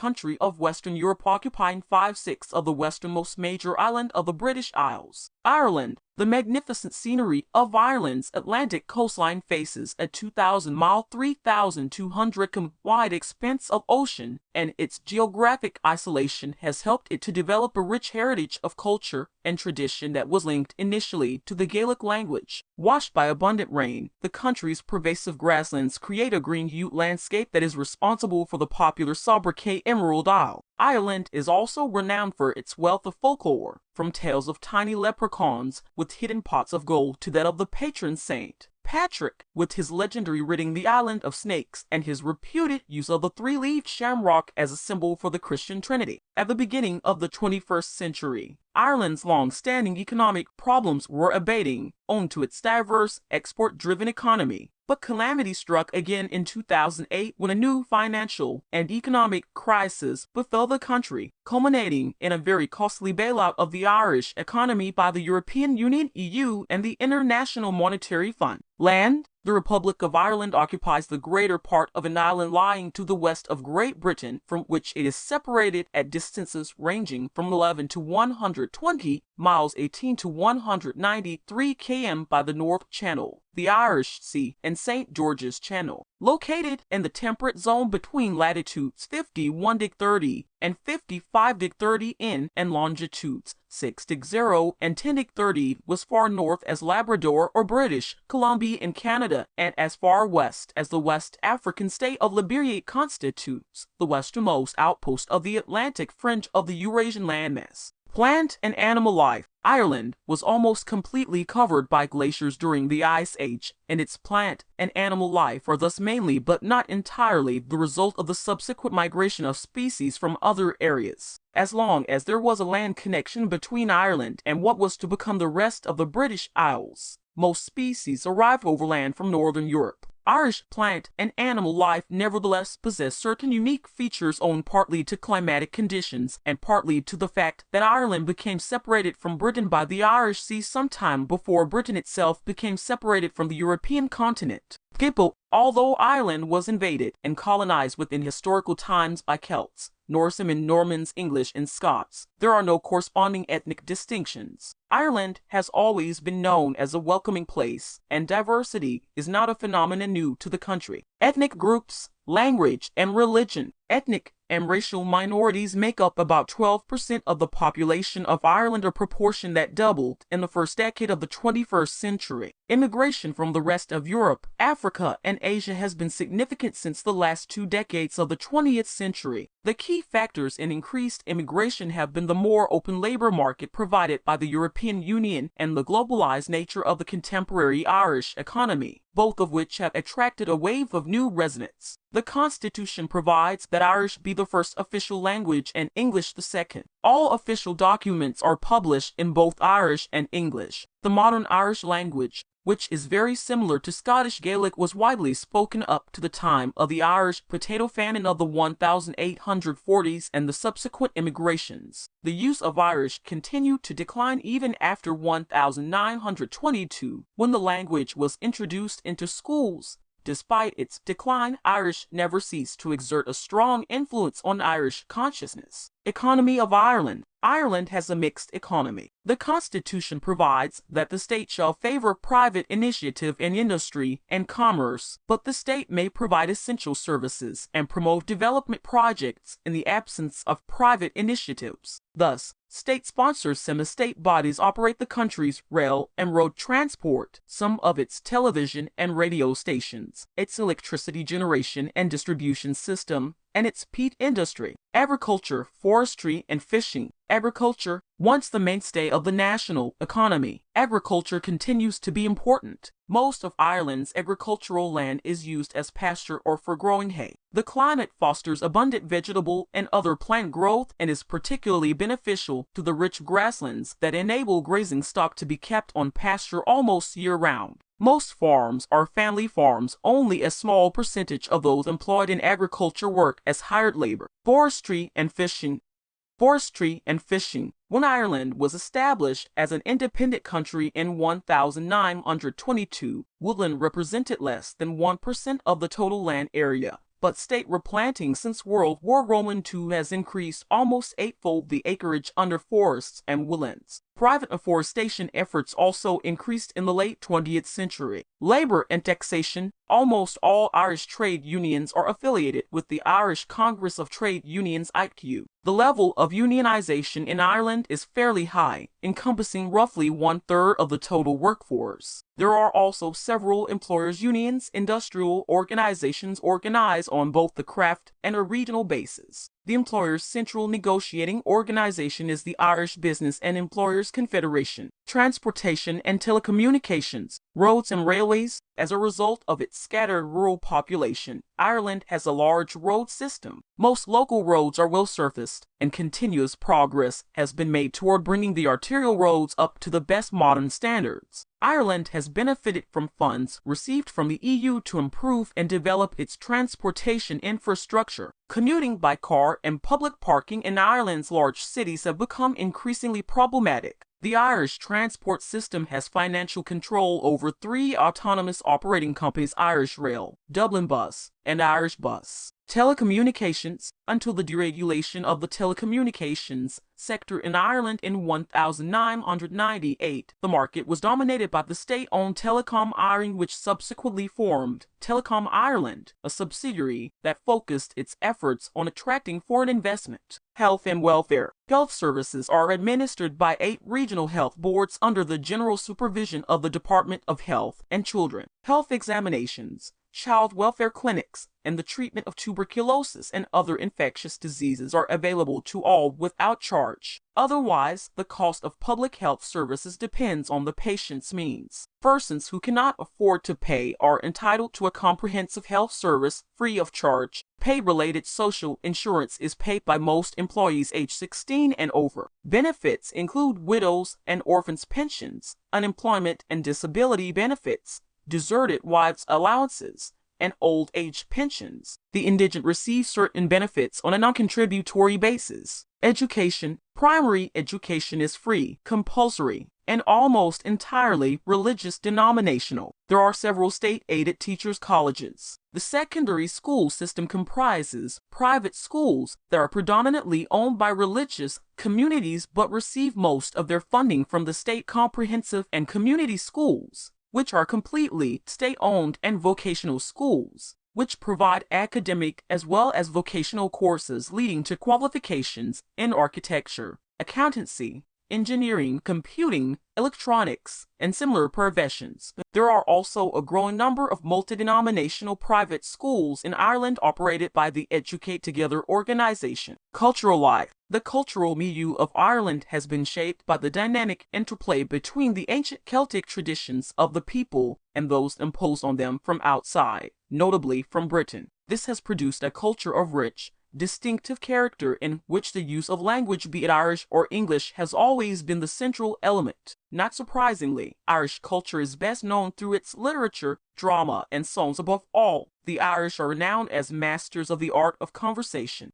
country of Western Europe, occupying 5/6 of the westernmost major island of the British Isles. Ireland. The magnificent scenery of Ireland's Atlantic coastline faces a 2,000-mile, 3,200 km wide expanse of ocean, and its geographic isolation has helped it to develop a rich heritage of culture and tradition that was linked initially to the Gaelic language. Washed by abundant rain, the country's pervasive grasslands create a green-hued landscape that is responsible for the popular sobriquet Emerald Isle. Ireland is also renowned for its wealth of folklore, from tales of tiny leprechauns with hidden pots of gold to that of the patron saint Patrick, with his legendary ridding the island of snakes and his reputed use of the three-leaved shamrock as a symbol for the Christian Trinity. At the beginning of the 21st century, Ireland's long-standing economic problems were abating, owing to its diverse, export-driven economy. But calamity struck again in 2008 when a new financial and economic crisis befell the country, culminating in a very costly bailout of the Irish economy by the European Union (EU) and the International Monetary Fund. Land. The Republic of Ireland occupies the greater part of an island lying to the west of Great Britain, from which it is separated at distances ranging from 11 to 120 miles, 18 to 193 km by the North Channel, the Irish Sea, and St. George's Channel. Located in the temperate zone between latitudes 51°30 and 55°30 N and longitudes 6°0 and 10°30, was far north as Labrador or British Columbia in Canada, and as far west as the West African state of Liberia. It constitutes the westernmost outpost of the Atlantic fringe of the Eurasian landmass. Plant and animal life. Ireland was almost completely covered by glaciers during the Ice Age, and its plant and animal life are thus mainly but not entirely the result of the subsequent migration of species from other areas. As long as there was a land connection between Ireland and what was to become the rest of the British Isles, most species arrived overland from Northern Europe. Irish plant and animal life nevertheless possess certain unique features owing partly to climatic conditions and partly to the fact that Ireland became separated from Britain by the Irish Sea sometime before Britain itself became separated from the European continent. People. Although Ireland was invaded and colonized within historical times by Celts, Norsemen, Normans, English, and Scots, there are no corresponding ethnic distinctions. Ireland has always been known as a welcoming place, and diversity is not a phenomenon new to the country. Ethnic groups, language, and religion. Ethnic and racial minorities make up about 12% of the population of Ireland, a proportion that doubled in the first decade of the 21st century. Immigration from the rest of Europe, Africa, and Asia has been significant since the last 2 decades of the 20th century. The key factors in increased immigration have been the more open labor market provided by the European Union and the globalized nature of the contemporary Irish economy, both of which have attracted a wave of new residents. The Constitution provides that Irish be the first official language and English the second. All official documents are published in both Irish and English. The modern Irish language, which is very similar to Scottish Gaelic, was widely spoken up to the time of the Irish potato famine of the 1840s and the subsequent immigrations. The use of Irish continued to decline even after 1922, when the language was introduced into schools. Despite its decline, Irish never ceased to exert a strong influence on Irish consciousness. Economy of Ireland. Ireland has a mixed economy. The Constitution provides that the state shall favor private initiative in industry and commerce, but the state may provide essential services and promote development projects in the absence of private initiatives. Thus, state-sponsored semi-state bodies operate the country's rail and road transport, some of its television and radio stations, its electricity generation and distribution system, and its peat industry. Agriculture, forestry, and fishing. Agriculture, once the mainstay of the national economy, agriculture continues to be important. Most of Ireland's agricultural land is used as pasture or for growing hay. The climate fosters abundant vegetable and other plant growth and is particularly beneficial to the rich grasslands that enable grazing stock to be kept on pasture almost year-round. Most farms are family farms. Only a small percentage of those employed in agriculture work as hired labor. Forestry and fishing. Forestry and fishing. When Ireland was established as an independent country in 1922, woodland represented less than 1% of the total land area. but state replanting since World War II has increased almost eightfold the acreage under forests and woodlands. Private afforestation efforts also increased in the late 20th century. Labor and taxation. Almost all Irish trade unions are affiliated with the Irish Congress of Trade Unions (ITU). The level of unionization in Ireland is fairly high, encompassing roughly one-third of the total workforce. There are also several employers' unions, industrial organizations organized on both the craft and a regional basis. The employers' central negotiating organization is the Irish Business and Employers Confederation. Transportation and telecommunications, roads and railways. As a result of its scattered rural population, Ireland has a large road system. Most local roads are well surfaced, and continuous progress has been made toward bringing the arterial roads up to the best modern standards. Ireland has benefited from funds received from the EU to improve and develop its transportation infrastructure. Commuting by car and public parking in Ireland's large cities have become increasingly problematic. The Irish transport system has financial control over three autonomous operating companies: Irish Rail, Dublin Bus, and Irish Bus. Telecommunications. Until the deregulation of the telecommunications sector in Ireland in 1998, the market was dominated by the state-owned Telecom Ireland, which subsequently formed Telecom Ireland, a subsidiary that focused its efforts on attracting foreign investment. Health and welfare. Health services are administered by 8 regional health boards under the general supervision of the Department of Health and Children. Health examinations, child welfare clinics, and the treatment of tuberculosis and other infectious diseases are available to all without charge. Otherwise, the cost of public health services depends on the patient's means. Persons who cannot afford to pay are entitled to a comprehensive health service free of charge. Pay-related social insurance is paid by most employees age 16 and over. Benefits include widows' and orphans' pensions, unemployment and disability benefits, deserted wives' allowances, and old age pensions. The indigent receive certain benefits on a non-contributory basis. Education. Primary education is free, compulsory, and almost entirely religious denominational. There are several state-aided teachers' colleges. The secondary school system comprises private schools that are predominantly owned by religious communities but receive most of their funding from the state comprehensive and community schools, which are completely state-owned, and vocational schools, which provide academic as well as vocational courses leading to qualifications in architecture, accountancy, engineering, computing, electronics, and similar professions. There are also a growing number of multi-denominational private schools in Ireland operated by the Educate Together organization. Cultural life. The cultural milieu of Ireland has been shaped by the dynamic interplay between the ancient Celtic traditions of the people and those imposed on them from outside, notably from Britain. This has produced a culture of rich, distinctive character in which the use of language, be it Irish or English, has always been the central element. Not surprisingly, Irish culture is best known through its literature, drama, and songs. Above all, the Irish are renowned as masters of the art of conversation.